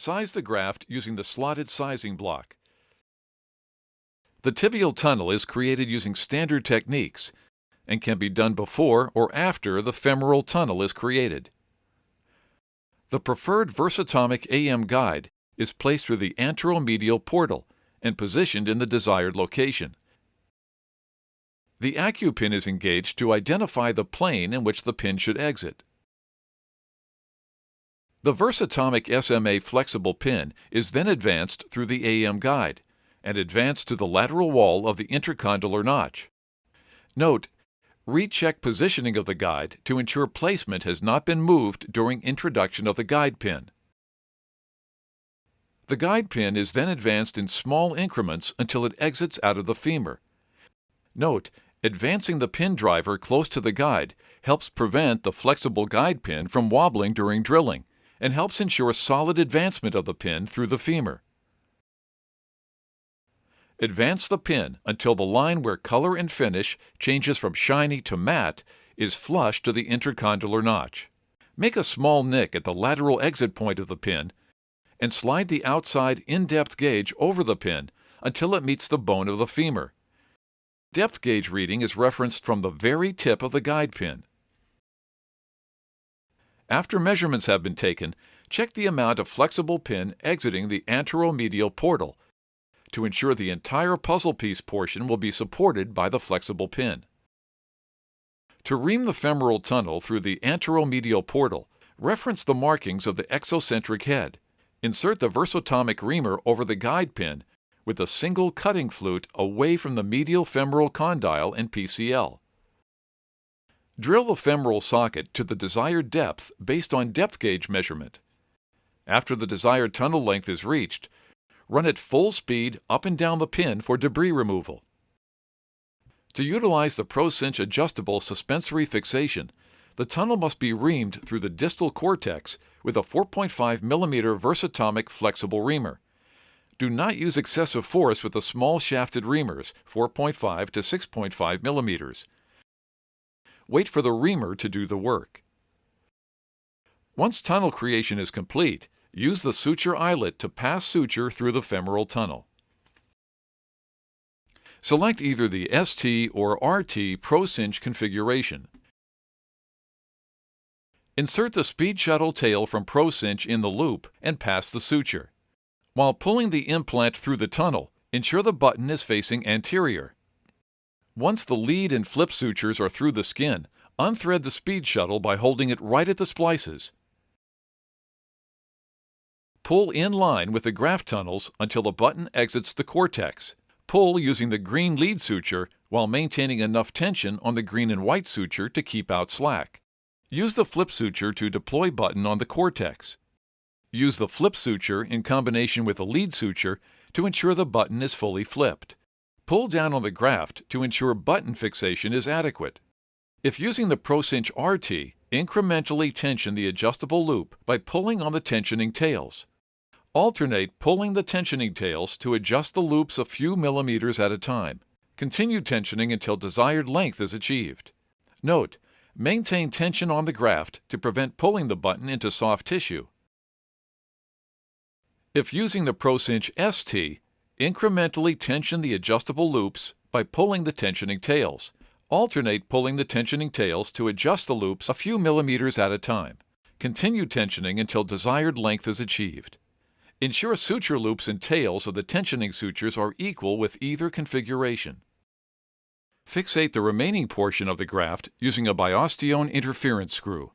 Size the graft using the slotted sizing block. The tibial tunnel is created using standard techniques and can be done before or after the femoral tunnel is created. The preferred Versatomic AM guide is placed through the anteromedial portal and positioned in the desired location. The AccuPin is engaged to identify the plane in which the pin should exit. The Versatomic SMA flexible pin is then advanced through the AM guide and advanced to the lateral wall of the intercondylar notch. Note, recheck positioning of the guide to ensure placement has not been moved during introduction of the guide pin. The guide pin is then advanced in small increments until it exits out of the femur. Note, advancing the pin driver close to the guide helps prevent the flexible guide pin from wobbling during drilling and helps ensure solid advancement of the pin through the femur. Advance the pin until the line where color and finish changes from shiny to matte is flush to the intercondylar notch. Make a small nick at the lateral exit point of the pin and slide the outside in-depth gauge over the pin until it meets the bone of the femur. Depth gauge reading is referenced from the very tip of the guide pin. After measurements have been taken, check the amount of flexible pin exiting the anteromedial portal to ensure the entire puzzle piece portion will be supported by the flexible pin. To ream the femoral tunnel through the anteromedial portal, reference the markings of the exocentric head. Insert the Versatomic reamer over the guide pin with a single cutting flute away from the medial femoral condyle and PCL. Drill the femoral socket to the desired depth based on depth gauge measurement. After the desired tunnel length is reached, run at full speed up and down the pin for debris removal. To utilize the ProCinch adjustable suspensory fixation, the tunnel must be reamed through the distal cortex with a 4.5 mm Versatomic flexible reamer. Do not use excessive force with the small shafted reamers, 4.5 to 6.5 mm. Wait for the reamer to do the work. Once tunnel creation is complete, use the suture eyelet to pass suture through the femoral tunnel. Select either the ST or RT ProCinch configuration. Insert the speed shuttle tail from ProCinch in the loop and pass the suture. While pulling the implant through the tunnel, ensure the button is facing anterior. Once the lead and flip sutures are through the skin, unthread the speed shuttle by holding it right at the splices. Pull in line with the graft tunnels until the button exits the cortex. Pull using the green lead suture while maintaining enough tension on the green and white suture to keep out slack. Use the flip suture to deploy button on the cortex. Use the flip suture in combination with the lead suture to ensure the button is fully flipped. Pull down on the graft to ensure button fixation is adequate. If using the ProCinch RT, incrementally tension the adjustable loop by pulling on the tensioning tails. Alternate pulling the tensioning tails to adjust the loops a few millimeters at a time. Continue tensioning until desired length is achieved. Note, maintain tension on the graft to prevent pulling the button into soft tissue. If using the ProCinch ST, incrementally tension the adjustable loops by pulling the tensioning tails. Alternate pulling the tensioning tails to adjust the loops a few millimeters at a time. Continue tensioning until desired length is achieved. Ensure suture loops and tails of the tensioning sutures are equal with either configuration. Fixate the remaining portion of the graft using a biosteone interference screw.